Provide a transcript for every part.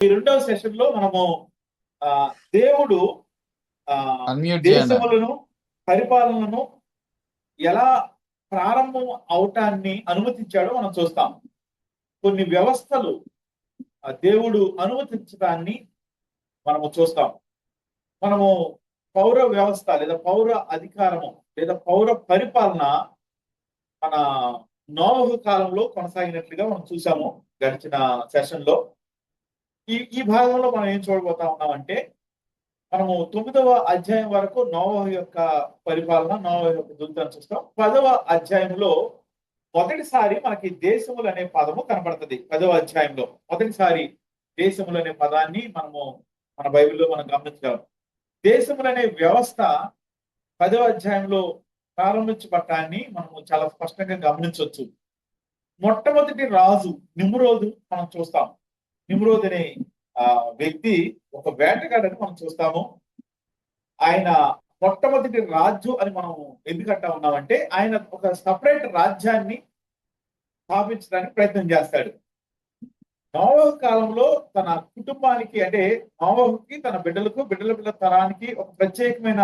ఈ రెండవ సెషన్ లో మనము ఆ దేవుడు ఆ అన్మ్యూట్ చేయండి. దేశములను పరిపాలనను ఎలా ప్రారంభం అవటాన్ని అనుమతించాడో మనం చూస్తాం. కొన్ని వ్యవస్థలు దేవుడు అనుమతించడాన్ని మనము చూస్తాం. మనము పౌర వ్యవస్థ లేదా పౌర అధికారము లేదా పౌర పరిపాలన మన నోవహు కాలంలో కొనసాగినట్లుగా మనం చూసాము గడిచిన సెషన్ లో. ఈ భాగంలో మనం ఏం చూడబోతా ఉన్నామంటే, మనము 9వ అధ్యాయం వరకు నోవహు యొక్క పరిపాలన, నోవహు యొక్క దుర్గం చూస్తాం. 10వ అధ్యాయంలో మొదటిసారి మనకి దేశములు అనే పదము కనబడుతుంది. 10వ అధ్యాయంలో మొదటిసారి దేశములు అనే పదాన్ని మనము మన బైబిల్లో మనం గమనించగలం. దేశములు అనే వ్యవస్థ 10వ అధ్యాయంలో ప్రారంభించబడటాన్ని మనము చాలా స్పష్టంగా గమనించవచ్చు. మొట్టమొదటి రాజు నిమ్రోదు మనం చూస్తాం. నిమ్రోద్ అనే వ్యక్తి ఒక వేటగాడని మనం చూస్తాము. ఆయన మొట్టమొదటి రాజు అని మనం ఎందుకంటా ఉన్నామంటే, ఆయన ఒక సపరేట్ రాజ్యాన్ని స్థాపించడానికి ప్రయత్నం చేస్తాడు. నోవహు కాలంలో తన కుటుంబానికి, అంటే నోవహుకి, తన బిడ్డలకు, బిడ్డల బిడ్డల తరానికి ఒక ప్రత్యేకమైన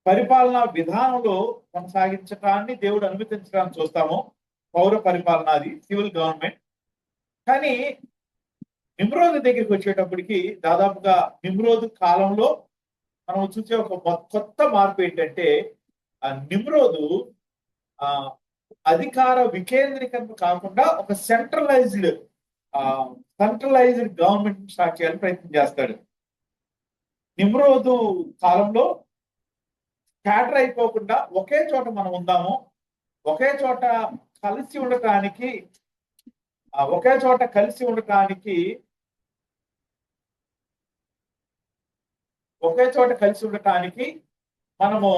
పరిపాలనా విధానంలో కొనసాగించడాన్ని దేవుడు అనుమతించడాన్ని చూస్తాము. పౌర పరిపాలన, అది సివిల్ గవర్నమెంట్. కానీ నిమ్రోదు దగ్గరికి వచ్చేటప్పటికి దాదాపుగా నిమ్రోదు కాలంలో మనం చూసే ఒక కొత్త మార్పు ఏంటంటే, నిమ్రోదు అధికార వికేంద్రీకరణ కాకుండా ఒక సెంట్రలైజ్డ్ గవర్నమెంట్ స్టార్ట్ చేయాలని ప్రయత్నం చేస్తాడు. నిమ్రోదు కాలంలో స్కాటర్ అయిపోకుండా ఒకే చోట మనం ఉందాము, ఒకే చోట కలిసి ఉండటానికి మనము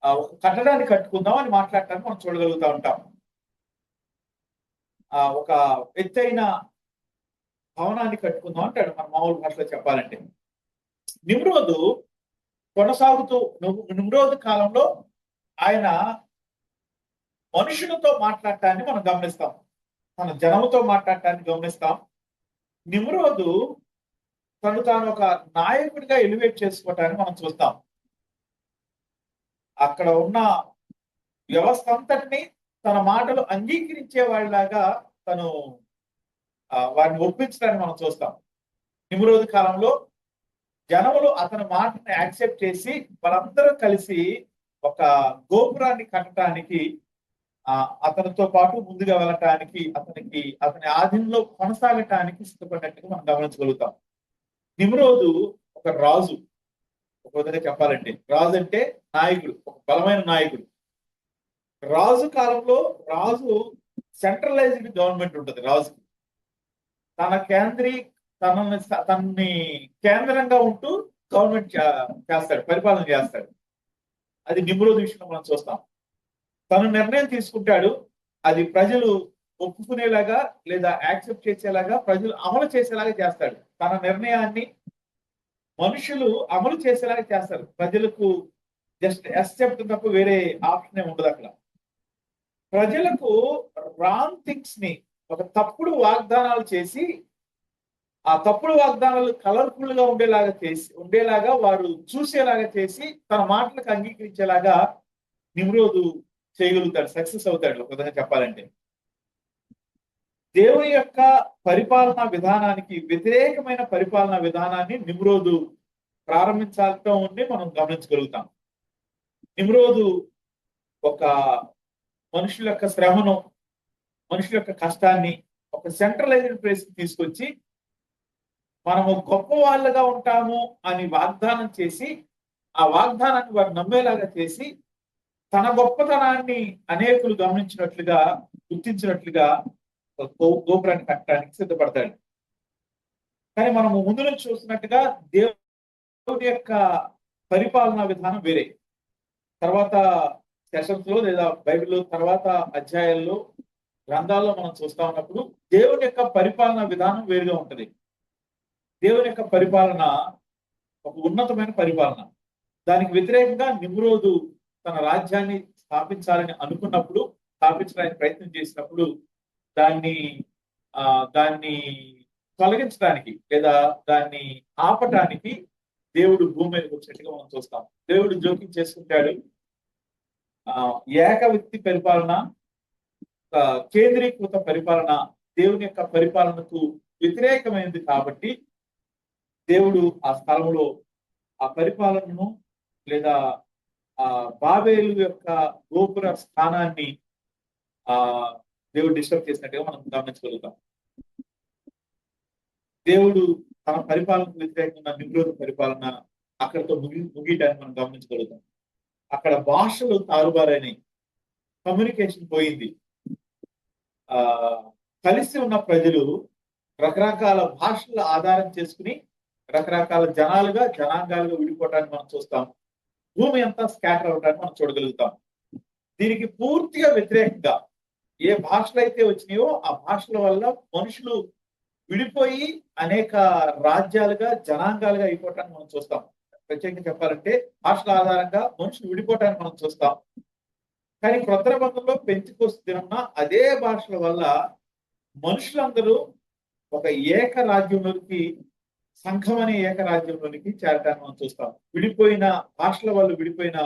ఒక కట్టడాన్ని కట్టుకుందాం అని మాట్లాడటానికి మనం చూడగలుగుతా ఉంటాం. ఒక ఎత్తైన భవనాన్ని కట్టుకుందాం అంటాడు మన మామూలు భాషలో చెప్పాలంటే. నిమ్రోదు కాలంలో ఆయన మనుషులతో మాట్లాడటాన్ని మనం గమనిస్తాం, మన జనముతో మాట్లాడటాన్ని గమనిస్తాం. నిమ్రోదు తాను ఒక నాయకుడిగా ఎలివేట్ చేసుకోవటాన్ని మనం చూస్తాం. అక్కడ ఉన్న వ్యవస్థ అంతటిని తన మాటలు అంగీకరించే వాళ్ళలాగా తను వారిని ఒప్పించడాన్ని మనం చూస్తాం. నిమ్రోదు కాలంలో జనములు అతని మాటని యాక్సెప్ట్ చేసి వాళ్ళందరూ కలిసి ఒక గోపురాన్ని కట్టడానికి, అతనితో పాటు ముందుగా వెళ్ళటానికి, అతని ఆధీనంలో కొనసాగటానికి సిద్ధపడినట్టుగా మనం గమనించగలుగుతాం. నిమ్రోదు ఒక రాజు. ఒక విధంగా చెప్పాలంటే రాజు అంటే నాయకుడు, ఒక బలమైన నాయకుడు. రాజు కాలంలో రాజు సెంట్రలైజ్డ్ గవర్నమెంట్ ఉంటుంది. రాజుకి తనని కేంద్రంగా ఉంటూ గవర్నమెంట్ చేస్తాడు, పరిపాలన చేస్తాడు. అది నిమ్రోదు విషయంలో మనం చూస్తాం. తను నిర్ణయం తీసుకుంటాడు, అది ప్రజలు ఒప్పుకునేలాగా లేదా యాక్సెప్ట్ చేసేలాగా, ప్రజలు అమలు చేసేలాగా చేస్తాడు. తన నిర్ణయాన్ని మనుషులు అమలు చేసేలాగా చేస్తారు. ప్రజలకు జస్ట్ యాక్సెప్ట్ తప్ప వేరే ఆప్షన్ ఉండదు. అక్కడ ప్రజలకు రాంగ్ థింగ్స్ ని, ఒక తప్పుడు వాగ్దానాలు చేసి, ఆ తప్పుడు వాగ్దానాలు కలర్ఫుల్ గా ఉండేలాగా వారు చూసేలాగా చేసి తన మాటలకు అంగీకరించేలాగా నిమ్రోదు చేయగలుగుతాడు, సక్సెస్ అవుతాడు. ఒక విధంగా చెప్పాలంటే దేవుని యొక్క పరిపాలనా విధానానికి వ్యతిరేకమైన పరిపాలనా విధానాన్ని నిమ్రోదు ప్రారంభించాలటం ఉండి మనం గమనించగలుగుతాం. నిమ్రోదు ఒక మనుషుల యొక్క శ్రమను, మనుషుల యొక్క కష్టాన్ని ఒక సెంట్రలైజ్డ్ ప్లేస్ తీసుకొచ్చి, మనము గొప్ప వాళ్ళగా ఉంటాము అని వాగ్దానం చేసి, ఆ వాగ్దానాన్ని వారు నమ్మేలాగా చేసి, తన గొప్పతనాన్ని అనేకులు గమనించినట్లుగా, గుర్తించినట్లుగా గోపురాన్ని కట్టడానికి సిద్ధపడతాడు. కానీ మనము ముందు నుంచి చూస్తున్నట్టుగా దేవుడి యొక్క పరిపాలనా విధానం వేరే. తర్వాత సెషన్స్ లో లేదా బైబిల్లో తర్వాత అధ్యాయాల్లో, గ్రంథాల్లో మనం చూస్తా ఉన్నప్పుడు దేవుని యొక్క పరిపాలనా విధానం వేరుగా ఉంటుంది. దేవుని యొక్క పరిపాలన ఒక ఉన్నతమైన పరిపాలన. దానికి వ్యతిరేకంగా నిమ్రోదు తన రాజ్యాన్ని స్థాపించాలని అనుకున్నప్పుడు, స్థాపించడానికి ప్రయత్నం చేసినప్పుడు దాన్ని తొలగించడానికి లేదా దాన్ని ఆపటానికి దేవుడు భూమి మీదకి వచ్చినట్టుగా మనం చూస్తాం. దేవుడు జోక్యం చేసుకుంటాడు. ఏక వ్యక్తి పరిపాలన, కేంద్రీకృత పరిపాలన దేవుని యొక్క పరిపాలనకు వ్యతిరేకమైనది కాబట్టి దేవుడు ఆ స్థలంలో ఆ పరిపాలనను లేదా ఆ బాబేలు యొక్క గోపుర స్థానాన్ని దేవుడు డిస్టర్బ్ చేసినట్టుగా మనం గమనించగలుగుతాం. దేవుడు తన పరిపాలనకు వ్యతిరేకంగా నిమ్రోదు పరిపాలన అక్కడితో ముగియటాన్ని మనం గమనించగలుగుతాం. అక్కడ భాషలు తారుబారైనాయి, కమ్యూనికేషన్ పోయింది. కలిసి ఉన్న ప్రజలు రకరకాల భాషల ఆధారం చేసుకుని రకరకాల జనాంగాలుగా విడిపోవటాన్ని మనం చూస్తాం. భూమి అంతా స్కాటర్ అవటాన్ని మనం చూడగలుగుతాం. దీనికి పూర్తిగా వ్యతిరేకంగా ఏ భాషలు అయితే వచ్చినాయో ఆ భాషల వల్ల మనుషులు విడిపోయి అనేక రాజ్యాలుగా జనాంగాలుగా అయిపోవటాన్ని మనం చూస్తాం. ప్రత్యేకంగా చెప్పాలంటే భాషల ఆధారంగా మనుషులు విడిపోవటాన్ని మనం చూస్తాం. కానీ క్రొత్త నిబంధనలో పెంతెకోస్తు దినమున అదే భాషల వల్ల మనుషులందరూ ఒక ఏక రాజ్యంలోనికి, సంఘం అనే ఏక రాజ్యంలోనికి చేరటాన్ని మనం చూస్తాం. విడిపోయిన భాషల వల్ల విడిపోయిన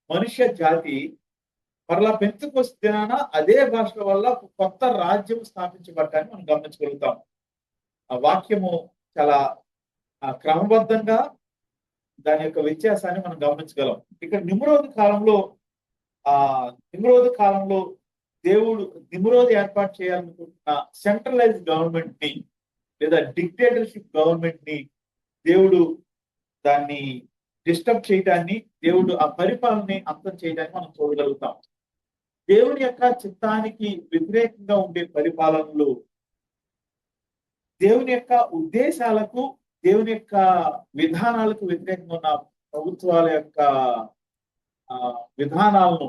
మనుష్య జాతి మరలా పెంతెకోస్తు దినాన అదే భాషల వల్ల కొత్త రాజ్యం స్థాపించబడటాన్ని మనం గమనించగలుగుతాం. ఆ వాక్యము చాలా క్రమబద్ధంగా దాని యొక్క వ్యత్యాసాన్ని మనం గమనించగలం. ఇక్కడ నిమ్రోదు కాలంలో దేవుడు నిమ్రోదు ఏర్పాటు చేయాలనుకుంటున్న సెంట్రలైజ్డ్ గవర్నమెంట్ ని లేదా డిక్టేటర్షిప్ గవర్నమెంట్ ని దేవుడు దాన్ని డిస్టర్బ్ చేయడాన్ని, దేవుడు ఆ పరిపాలనని అంతం చేయడాన్ని మనం చూడగలుగుతాం. దేవుని యొక్క చిత్తానికి వ్యతిరేకంగా ఉండే పరిపాలనలు దేవుని యొక్క ఉద్దేశాలకు, దేవుని యొక్క విధానాలకు వ్యతిరేకంగా ఉన్న ప్రభుత్వాల యొక్క విధానాలను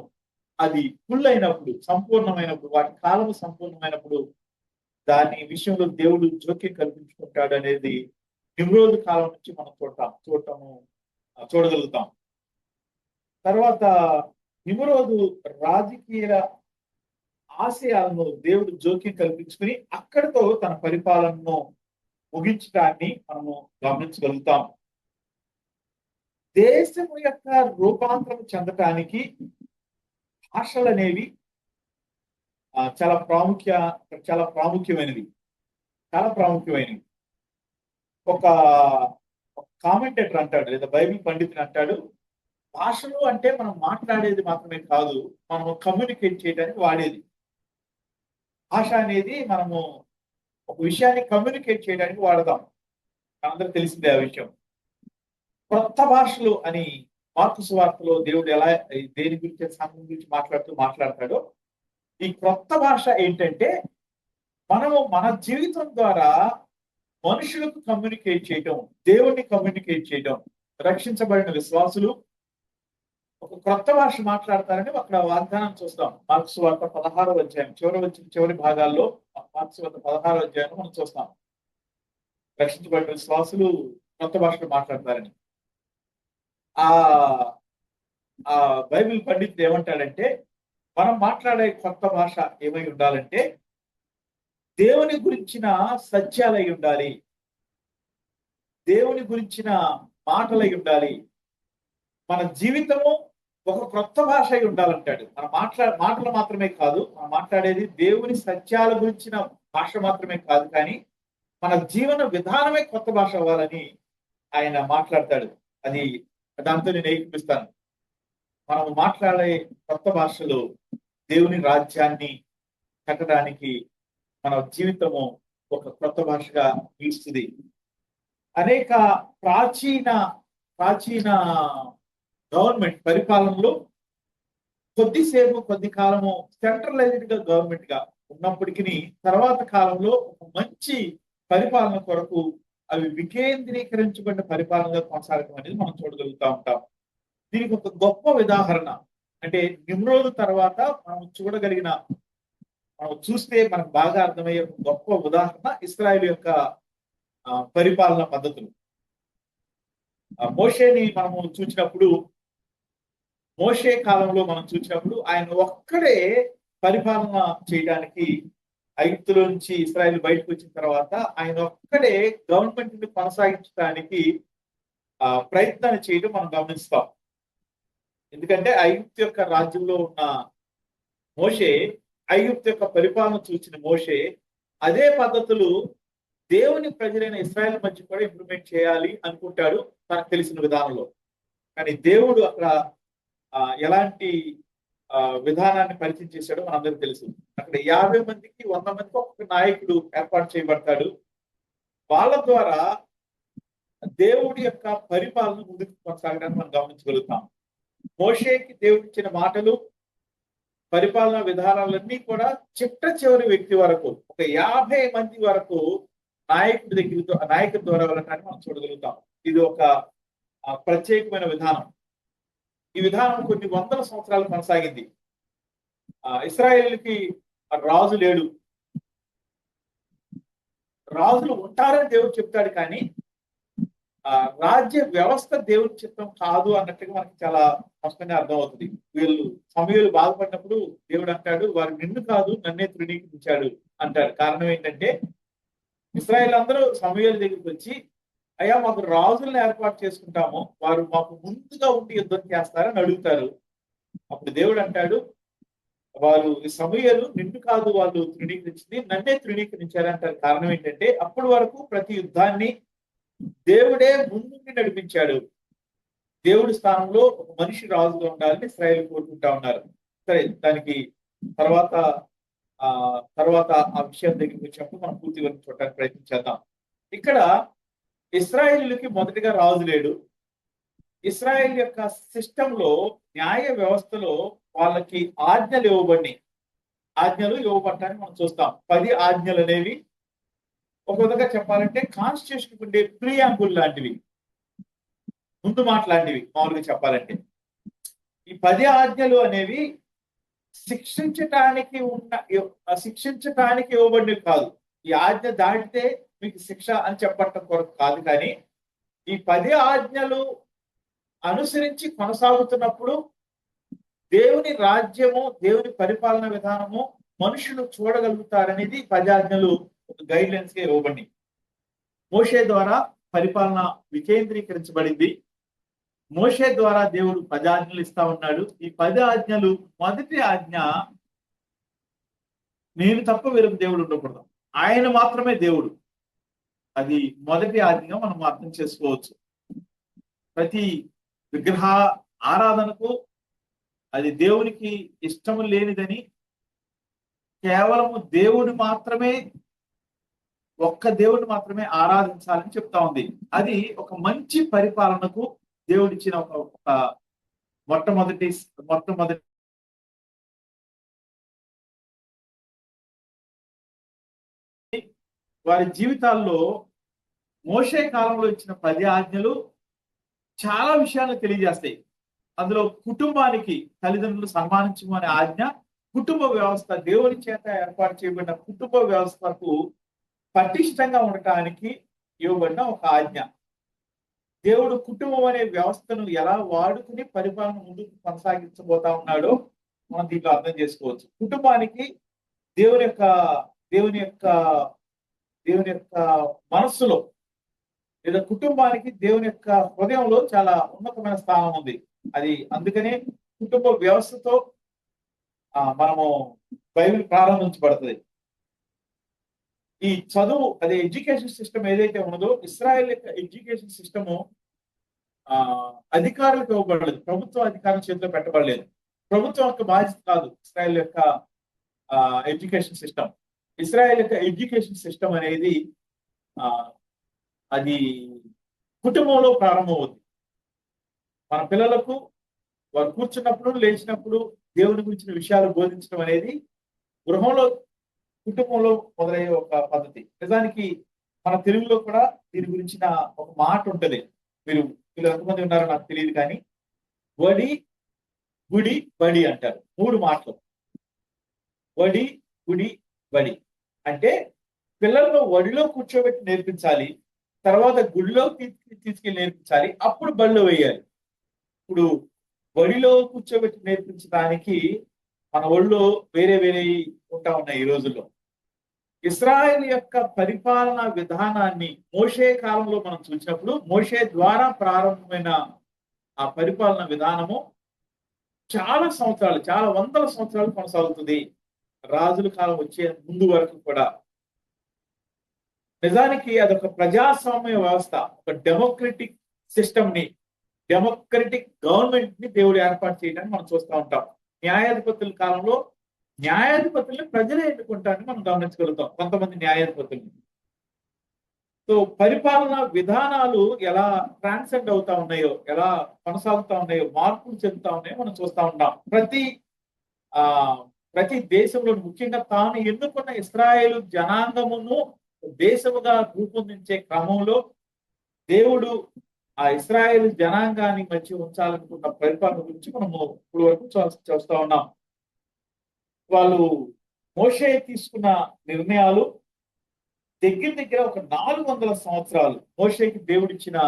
అది ఫుల్ అయినప్పుడు, సంపూర్ణమైనప్పుడు, వాటి కాలము సంపూర్ణమైనప్పుడు దాని విషయంలో దేవుడు జోక్యం కల్పించుకుంటాడు అనేది నిమ్రోదు కాలం నుంచి మనం చూడగలుగుతాం. తర్వాత నిమ్రోదు రాజకీయ ఆశయాలను దేవుడు జోక్యం కల్పించుకుని అక్కడితో తన పరిపాలనను ముగించడాన్ని మనము గమనించగలుగుతాం. దేశము యొక్క రూపాంతరం చెందటానికి భాషలు అనేవి చాలా ప్రాముఖ్యమైనవి. ఒక కామెంటేటర్ అంటాడు లేదా బైబిల్ పండితుడు అంటాడు, భాషలు అంటే మనం మాట్లాడేది మాత్రమే కాదు, మనము కమ్యూనికేట్ చేయడానికి వాడేది. భాష అనేది మనము ఒక విషయాన్ని కమ్యూనికేట్ చేయడానికి వాడదాం. అందరికి తెలిసిందే ఆ విషయం. కొత్త భాషలు అని మార్కు సువార్తలో దేవుడు ఎలా దేని గురించి, సంఘం గురించి మాట్లాడతాడో, ఈ కొత్త భాష ఏంటంటే మనము మన జీవితం ద్వారా మనుషులకు కమ్యూనికేట్ చేయటం, దేవుణ్ణి కమ్యూనికేట్ చేయటం. రక్షించబడిన విశ్వాసులు ఒక కొత్త భాష మాట్లాడతారని అక్కడ వాగ్దానం చూస్తాం. మార్కు సువార్త 16వ అధ్యాయం చివరి భాగాల్లో మార్కు సువార్త 16వ అధ్యాయంలో మనం చూస్తాం. రక్షించబడిన విశ్వాసులు కొత్త భాషలో మాట్లాడతారని. ఆ బైబిల్ పండితుడు ఏమంటాడంటే, మనం మాట్లాడే కొత్త భాష ఏమై ఉండాలంటే దేవుని గురించిన సత్యాలై ఉండాలి, దేవుని గురించిన మాటలై ఉండాలి. మన జీవితము ఒక క్రొత్త భాష అయి ఉండాలంటాడు. మన మాటలు మాత్రమే కాదు, మనం మాట్లాడేది దేవుని సత్యాల గురించిన భాష మాత్రమే కాదు, కానీ మన జీవన విధానమే కొత్త భాష అవ్వాలని ఆయన మాట్లాడతాడు. దాంతో నేను ఏకీపిస్తాను. మనం మాట్లాడే కొత్త భాషలో దేవుని రాజ్యాన్ని కట్టడానికి మన జీవితము ఒక కొత్త భాషగా నిలుస్తుంది. అనేక ప్రాచీన గవర్నమెంట్ పరిపాలనలో కొద్ది కాలము సెంట్రలైజ్డ్ గా గవర్నమెంట్ గా ఉన్నప్పటికీ తర్వాత కాలంలో ఒక మంచి పరిపాలన కొరకు అవి వికేంద్రీకరించబడిన పరిపాలనగా కొనసాగడం అనేది మనం చూడగలుగుతా ఉంటాం. దీనికి ఒక గొప్ప ఉదాహరణ అంటే నిమ్రోదు తర్వాత మనం చూస్తే మనకు బాగా అర్థమయ్యే గొప్ప ఉదాహరణ ఇశ్రాయేలు యొక్క పరిపాలన పద్ధతులు. మోషేని మనము చూసినప్పుడు, మోషే కాలంలో మనం చూసినప్పుడు ఆయన ఒక్కడే పరిపాలన చేయడానికి ఐగుప్తులో నుంచి ఇస్రాయేల్ బయటకు వచ్చిన తర్వాత ఆయన ఒక్కడే గవర్నమెంట్ ని కొనసాగించడానికి ప్రయత్నాన్ని చేయడం మనం గమనిస్తాం. ఎందుకంటే ఐగుప్తు యొక్క రాజ్యంలో ఉన్న మోషే, ఐగుప్తు యొక్క పరిపాలన చూసిన మోషే అదే పద్ధతులు దేవుని ప్రజలైన ఇశ్రాయేల్ మధ్య కూడా ఇంప్లిమెంట్ చేయాలి అనుకుంటాడు తనకు తెలిసిన విధానంలో. కానీ దేవుడు అక్కడ ఎలాంటి విధానాన్ని పరిచయం చేశాడో మనందరికీ తెలుసు. అక్కడ 50 మందికి 100 మందికి ఒక్కొక్క నాయకుడు ఏర్పాటు చేయబడతాడు. వాళ్ళ ద్వారా దేవుడి యొక్క పరిపాలన ముందుకు కొనసాగడానికి మనం గమనించగలుగుతాం. మోషేకి దేవుడు ఇచ్చిన మాటలు, పరిపాలన విధానాలన్నీ కూడా చివరి వ్యక్తి వరకు ఒక 50 మంది వరకు నాయకుడి ద్వారా వెళ్ళటాన్ని మనం చూడగలుగుతాం. ఇది ఒక ప్రత్యేకమైన విధానం. ఈ విధానం కొన్ని వందల సంవత్సరాలు కొనసాగింది. ఇశ్రాయేలుకి రాజు లేడు, రాజులు ఉంటారని దేవుడు చెప్తాడు, కానీ రాజ్య వ్యవస్థ దేవుడి చిత్తం కాదు అన్నట్టుగా మనకి చాలా స్పష్టంగా అర్థమవుతుంది. వీళ్ళు సమూయేలు బాధపడినప్పుడు దేవుడు అంటాడు, వారు నిన్ను కాదు నన్నే తృణీకరించాడు అంటాడు. కారణం ఏంటంటే ఇశ్రాయేల్ అందరూ సమూయేలు దగ్గరికి వచ్చి, అయ్యా మాకు రాజులను ఏర్పాటు చేసుకుంటాము, వారు మాకు ముందుగా ఉండి యుద్ధం చేస్తారని అడుగుతారు. అప్పుడు దేవుడు అంటాడు, వారు సమూయేలు నిన్ను కాదు వాళ్ళు తృణీకరించింది, నన్నే తృణీకరించారు అంటారు. కారణం ఏంటంటే అప్పటి వరకు ప్రతి యుద్ధాన్ని దేవుడే ముందుండి నడిపించాడు. దేవుడి స్థానంలో ఒక మనిషి రాజుగా ఉండాలని ఇశ్రాయేలు కోరుకుంటా ఉన్నారు. సరే, దానికి తర్వాత ఆ విషయం దగ్గరికి వచ్చినప్పుడు మనం పూర్తిగా చూడటానికి ప్రయత్నించేద్దాం. ఇక్కడ ఇశ్రాయేలుకి మొదటిగా రాజు లేడు. ఇశ్రాయేల్ యొక్క సిస్టంలో, న్యాయ వ్యవస్థలో వాళ్ళకి ఆజ్ఞలు ఇవ్వబడటాన్ని మనం చూస్తాం. 10 ఆజ్ఞలు అనేవి ఒక విధంగా చెప్పాలంటే కాన్స్టిట్యూషన్ ఉండే ప్రియాంబుల్ లాంటివి, ముందు మాట లాంటివి. మామూలుగా చెప్పాలంటే ఈ 10 ఆజ్ఞలు అనేవి శిక్షించటానికి ఇవ్వబడినవి కాదు. ఈ ఆజ్ఞ దాటితే మీకు శిక్ష అని చెప్పటం కొరకు కాదు, కానీ ఈ 10 ఆజ్ఞలు అనుసరించి కొనసాగుతున్నప్పుడు దేవుని రాజ్యము, దేవుని పరిపాలన విధానము మనుషులు చూడగలుగుతారనేది 10 ఆజ్ఞలు గైడ్ లైన్స్ గా ఇవ్వబడి. మోషే ద్వారా పరిపాలన వికేంద్రీకరించబడింది. మోషే ద్వారా దేవుడు 10 ఆజ్ఞలు ఇస్తా ఉన్నాడు. ఈ 10 ఆజ్ఞలు, మొదటి ఆజ్ఞ నేను తప్ప వేరే దేవుడు ఉండకూడదు, ఆయన మాత్రమే దేవుడు. అది మొదటి ఆజ్ఞగా మనం అర్థం చేసుకోవచ్చు. ప్రతి విగ్రహ ఆరాధనకు అది దేవునికి ఇష్టము లేనిదని, కేవలము ఒక్క దేవుడు మాత్రమే ఆరాధించాలని చెప్తా ఉంది. అది ఒక మంచి పరిపాలనకు దేవుడిచ్చిన ఒక మొట్టమొదటి వారి జీవితాల్లో మోషే కాలంలో ఇచ్చిన 10 ఆజ్ఞలు చాలా విషయాలు తెలియజేస్తాయి. అందులో కుటుంబానికి తల్లిదండ్రులు సన్మానించము అనే ఆజ్ఞ, కుటుంబ వ్యవస్థ, దేవుని చేత ఏర్పాటు చేయబడిన కుటుంబ వ్యవస్థకు పటిష్టంగా ఉండటానికి ఇవ్వబడిన ఒక ఆజ్ఞ. దేవుడు కుటుంబం అనే వ్యవస్థను ఎలా వాడుకుని పరిపాలన ముందుకు కొనసాగించబోతా ఉన్నాడో మనం దీంట్లో అర్థం చేసుకోవచ్చు. కుటుంబానికి దేవుని యొక్క మనస్సులో, లేదా కుటుంబానికి దేవుని యొక్క హృదయంలో చాలా ఉన్నతమైన స్థానం ఉంది. అది అందుకనే కుటుంబ వ్యవస్థతో మనము బైబిల్ ప్రారంభించబడుతుంది. ఈ చదువు, అదే ఎడ్యుకేషన్ సిస్టమ్ ఏదైతే ఉన్నదో, ఇశ్రాయేల్ యొక్క ఎడ్యుకేషన్ సిస్టము అధికారులకు ఇవ్వబడలేదు, ప్రభుత్వ అధికారం చేతిలో పెట్టబడలేదు. ప్రభుత్వం యొక్క బాధ్యత కాదు ఇశ్రాయేల్ యొక్క ఎడ్యుకేషన్ సిస్టమ్. ఇశ్రాయేల్ యొక్క ఎడ్యుకేషన్ సిస్టమ్ అనేది అది కుటుంబంలో ప్రారంభమవుతుంది. మన పిల్లలకు వారు కూర్చున్నప్పుడు, లేచినప్పుడు దేవుని గురించిన విషయాలు బోధించడం అనేది గృహంలో, కుటుంబంలో మొదలయ్యే ఒక పద్ధతి. నిజానికి మన తెలుగులో కూడా దీని గురించిన ఒక మాట ఉంటుంది. మీరు ఎంతమంది ఉన్నారో నాకు తెలియదు, కానీ వడి, గుడి, బడి అంటారు. 3 మాటలు. వడి, గుడి, బడి అంటే పిల్లలను వడిలో కూర్చోబెట్టి నేర్పించాలి, తర్వాత గుడిలో తీసుకెళ్ళి నేర్పించాలి, అప్పుడు బడిలో వేయాలి. ఇప్పుడు వడిలో కూర్చోబెట్టి నేర్పించడానికి మన ఒళ్ళో వేరే ఉంటా ఉన్నాయి ఈ రోజుల్లో. ఇశ్రాయేలు యొక్క పరిపాలనా విధానాన్ని మోషే కాలంలో మనం చూసినప్పుడు మోషే ద్వారా ప్రారంభమైన ఆ పరిపాలన విధానము చాలా సంవత్సరాలు, చాలా వందల సంవత్సరాలు కొనసాగుతుంది. రాజుల కాలం వచ్చే ముందు వరకు కూడా. నిజానికి అదొక ప్రజాస్వామ్య వ్యవస్థ, ఒక డెమోక్రటిక్ సిస్టమ్ ని, డెమోక్రటిక్ గవర్నమెంట్ ని దేవుడు ఏర్పాటు చేయడానికి మనం చూస్తూ ఉంటాం. న్యాయాధిపతుల కాలంలో న్యాయాధిపతుల్ని ప్రజలే ఎన్నుకుంటారని మనం గమనించగలుగుతాం, కొంతమంది న్యాయాధిపతుల్ని. సో పరిపాలన విధానాలు ఎలా ట్రాన్సెండ్ అవుతా ఉన్నాయో, ఎలా కొనసాగుతా ఉన్నాయో, మార్పులు చెందుతా ఉన్నాయో మనం చూస్తూ ఉంటాం. ఆ ప్రతి దేశంలో, ముఖ్యంగా తాను ఎన్నుకున్న ఇశ్రాయేలు జనాంగమును దేశముగా రూపొందించే క్రమంలో దేవుడు ఆ ఇశ్రాయేలు జనాంగాన్ని మధ్య ఉంచాలనుకున్న పరిపాలన గురించి మనము ఇప్పుడు వరకు చూస్తా ఉన్నాం. వాళ్ళు మోషే తీసుకున్న నిర్ణయాలు దగ్గర దగ్గర ఒక 400 సంవత్సరాలు, మోషేకి దేవుడిచ్చిన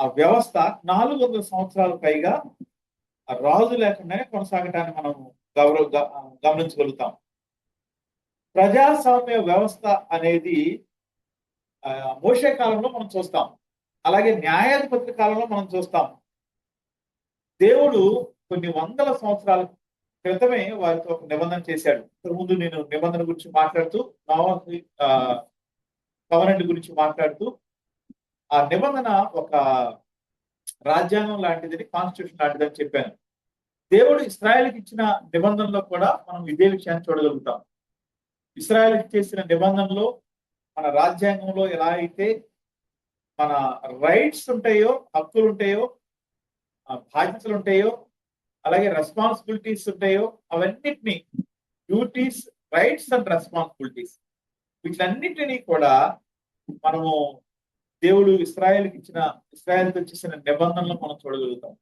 ఆ వ్యవస్థ 400 సంవత్సరాలు పైగా రాజు లేకుండానే కొనసాగటాన్ని మనం గమనించగలుగుతాం. ప్రజాస్వామ్య వ్యవస్థ అనేది మోషే కాలంలో మనం చూస్తాం, అలాగే న్యాయాధిపతుల కాలంలో మనం చూస్తాం. దేవుడు కొన్ని వందల సంవత్సరాల క్రితమే వారితో ఒక నిబంధన చేశాడు. ఇంతకుముందు నేను నిబంధన గురించి మాట్లాడుతూ, కవనెంట్ గురించి మాట్లాడుతూ, ఆ నిబంధన ఒక రాజ్యాంగం లాంటిదని, కాన్స్టిట్యూషన్ లాంటిదని చెప్పాను. దేవుడు ఇశ్రాయేలుకి ఇచ్చిన నిబంధనలో కూడా మనం ఇదే విషయాన్ని చూడగలుగుతాం. ఇశ్రాయేలుకి చేసిన నిబంధనలో, మన రాజ్యాంగంలో ఎలా అయితే మన రైట్స్ ఉంటాయో, హక్కులు ఉంటాయో, బాధ్యతలు ఉంటాయో, అలాగే రెస్పాన్సిబిలిటీస్ ఉంటాయో, అవన్నిటినీ, డ్యూటీస్, రైట్స్ అండ్ రెస్పాన్సిబిలిటీస్, వీటన్నిటినీ కూడా మనము దేవుడు ఇశ్రాయేలుకి ఇశ్రాయేలుతో చేసిన నిబంధనలు మనం చూడగలుగుతాం.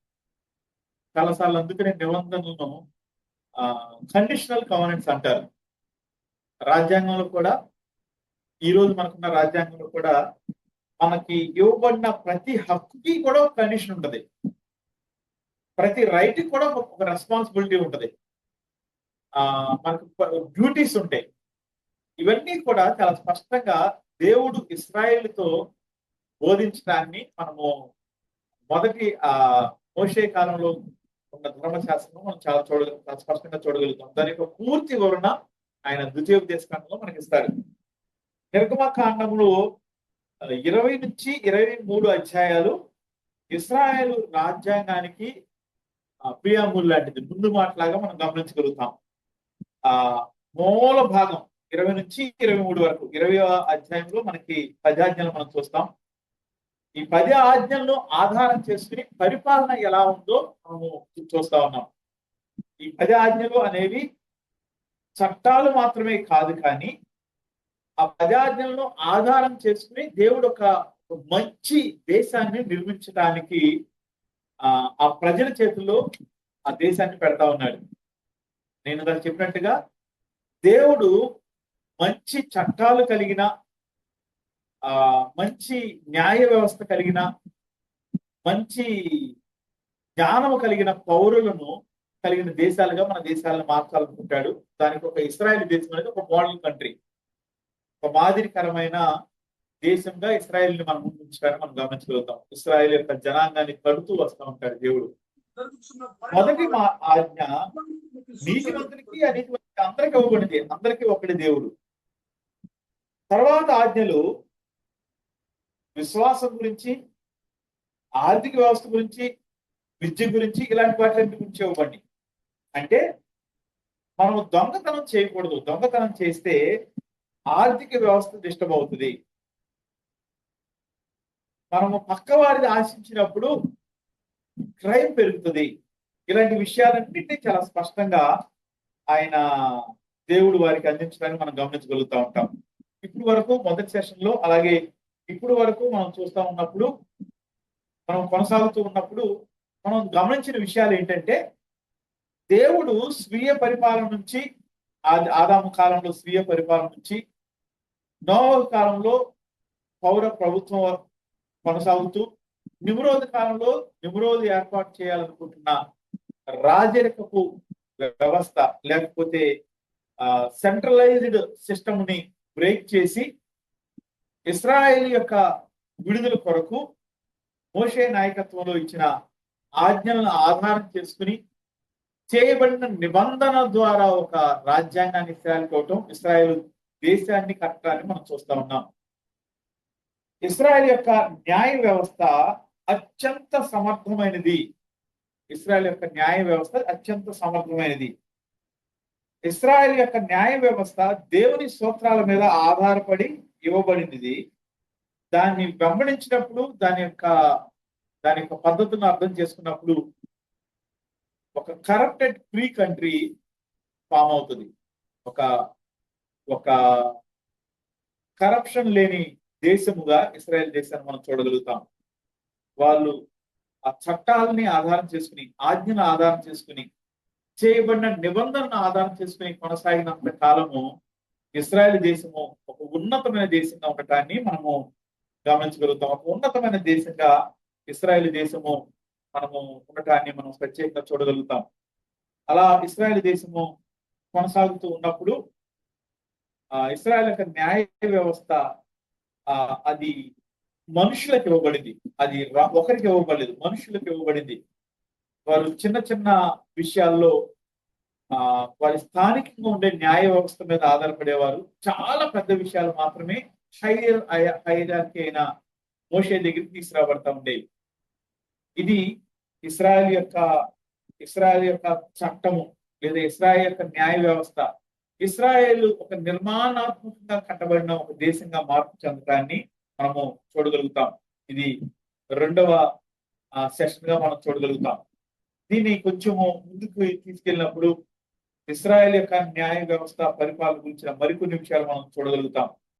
చాలాసార్లు అందుకనే నిబంధనలను కండిషనల్ కవనెంట్స్ అంటారు. రాజ్యాంగంలో కూడా, ఈ రోజు మనకున్న రాజ్యాంగంలో కూడా మనకి ఇవ్వబడిన ప్రతి హక్కుకి కూడా ఒక కండిషన్ ఉంటుంది, ప్రతి రైట్ కూడా ఒక రెస్పాన్సిబిలిటీ ఉంటుంది, మనకు డ్యూటీస్ ఉంటాయి. ఇవన్నీ కూడా చాలా స్పష్టంగా దేవుడు ఇశ్రాయేలుతో బోధించడాన్ని మనము మొదటి మోషే కాలంలో ఉన్న ధర్మశాస్త్రం మనం చాలా స్పష్టంగా చూడగలుగుతాం. దాని యొక్క పూర్తి వివరణ ఆయన ద్వితీయోపదేశ కాండంలో మనకి ఇస్తాడు. నిర్గమకాండంలో 20 నుంచి 23 అధ్యాయాలు ఇశ్రాయేలు రాజ్యాంగానికి ప్రియాములు లాంటిది, ముందు మాటలాగా మనం గమనించగలుగుతాం. మూల భాగం 20 నుంచి 23 వరకు, 20వ అధ్యాయంలో మనకి 10 ఆజ్ఞలు మనం చూస్తాం. ఈ 10 ఆజ్ఞలను ఆధారం చేసుకుని పరిపాలన ఎలా ఉందో మనము చూస్తా ఉన్నాం. ఈ 10 ఆజ్ఞలు అనేవి చట్టాలు మాత్రమే కాదు, కానీ ఆ 10 ఆజ్ఞలను ఆధారం చేసుకుని దేవుడు ఒక మంచి దేశాన్ని నిర్మించడానికి ఆ ప్రజల చేతుల్లో ఆ దేశాన్ని పెడతా ఉన్నాడు. నేను దాన్ని చెప్పినట్టుగా దేవుడు మంచి చట్టాలు కలిగిన, మంచి న్యాయ వ్యవస్థ కలిగిన, మంచి జ్ఞానము కలిగిన పౌరులను కలిగిన దేశాలుగా మన దేశాలను మార్చాలనుకుంటాడు. దానికి ఒక ఇశ్రాయేల్ దేశం అనేది ఒక మోడల్ కంట్రీ, ఒక మాదిరికరమైన దేశంగా ఇశ్రాయేల్ని మనం ఉంచాలని మనం గమనించగలుగుతాం. ఇశ్రాయేల్ యొక్క జనాంగాన్ని కడుతూ వస్తూ ఉంటాడు దేవుడు. మొదటి మా ఆజ్ఞ నీతివంతునికి అనీతివంతునికి అందరికి ఇవ్వబడింది, అందరికీ ఒకటి దేవుడు. తర్వాత ఆజ్ఞలు విశ్వాసం గురించి, ఆర్థిక వ్యవస్థ గురించి, విద్య గురించి, ఇలాంటి వాటి గురించి ఇవ్వబడి. అంటే మనం దొంగతనం చేయకూడదు. దొంగతనం చేస్తే ఆర్థిక వ్యవస్థ డిస్టర్బ్ అవుతుంది. మనము పక్కవారిని ఆశించినప్పుడు క్రైమ్ పెరుగుతుంది. ఇలాంటి విషయాలన్నింటినీ చాలా స్పష్టంగా ఆయన దేవుడు వారికి అందించడానికి మనం గమనించగలుగుతూ ఉంటాం. ఇప్పుడు వరకు మొదటి సెషన్ లో, అలాగే ఇప్పుడు వరకు మనం చూస్తూ ఉన్నప్పుడు, మనం కొనసాగుతూ ఉన్నప్పుడు మనం గమనించిన విషయాలు ఏంటంటే, దేవుడు స్వీయ పరిపాలన నుంచి, ఆదాము కాలంలో స్వీయ పరిపాలన నుంచి, నోవహు కాలంలో పౌర ప్రభుత్వం కొనసాగుతూ, నిమ్రోదు కాలంలో నిమ్రోదు ఏర్పాటు చేయాలనుకుంటున్న రాజరికపు వ్యవస్థ, లేకపోతే సెంట్రలైజ్డ్ సిస్టమ్ ని బ్రేక్ చేసి ఇస్రాయేల్ యొక్క విడుదల కొరకు మోషే నాయకత్వంలో ఇచ్చిన ఆజ్ఞలను ఆధారం చేసుకుని చేయబడిన నిబంధన ద్వారా ఒక రాజ్యాంగాన్ని ఇస్రాయల్కి ఇవ్వటం, ఇస్రాయేల్ దేశాన్ని కట్టడాన్ని మనం చూస్తా ఉన్నాం. ఇస్రాయేల్ యొక్క న్యాయ వ్యవస్థ అత్యంత సమర్థమైనది. ఇస్రాయేల్ యొక్క న్యాయ వ్యవస్థ అత్యంత సమర్థమైనది. ఇస్రాయేల్ యొక్క న్యాయ వ్యవస్థ దేవుని సూత్రాల మీద ఆధారపడి ఇవ్వబడినది. దాన్ని వెంబడించినప్పుడు దాని యొక్క పద్ధతులను అర్థం చేసుకున్నప్పుడు ఒక కరప్టెడ్ ఫ్రీ కంట్రీ ఫామ్ అవుతుంది. ఒక కరప్షన్ లేని దేశముగా ఇస్రాయేల్ దేశాన్ని మనం చూడగలుగుతాం. వాళ్ళు ఆ చట్టాలని ఆధారం చేసుకుని, ఆజ్ఞను ఆధారం చేసుకుని, చేయబడిన నిబంధనను ఆధారం చేసుకుని కొనసాగినంత కాలము ఇస్రాయేల్ దేశము ఒక ఉన్నతమైన దేశంగా ఉండటాన్ని మనము గమనించగలుగుతాం. ఒక ఉన్నతమైన దేశంగా ఇస్రాయేల్ దేశము మనము ఉండటాన్ని మనం ప్రత్యేకంగా చూడగలుగుతాం. అలా ఇస్రాయేల్ దేశము కొనసాగుతూ ఉన్నప్పుడు ఇస్రాయేల్ యొక్క న్యాయ వ్యవస్థ అది మనుషులకు ఇవ్వబడింది. అది ఒకరికి ఇవ్వబడలేదు, మనుషులకు ఇవ్వబడింది. వారు చిన్న చిన్న విషయాల్లో వారి స్థానికంగా ఉండే న్యాయ వ్యవస్థ మీద ఆధారపడేవారు. చాలా పెద్ద విషయాలు మాత్రమే హైరార్కీ అయిన మోషే దగ్గరికి తీసుకురాబడతా ఉండేవి. ఇది ఇస్రాయేల్ యొక్క చట్టము లేదా ఇస్రాయేల్ యొక్క న్యాయ వ్యవస్థ ఇస్రాయేల్ ఒక నిర్మాణాత్మకంగా కట్టబడిన ఒక దేశంగా మార్పు చెందడాన్ని మనము చూడగలుగుతాం. ఇది రెండవ సెషన్ గా మనం చూడగలుగుతాం. దీన్ని కొంచెము ముందుకు తీసుకెళ్ళినప్పుడు ఇస్రాయేల్ యొక్క న్యాయ వ్యవస్థ పరిపాలన గురించిన మరికొన్ని విషయాలు మనం చూడగలుగుతాం.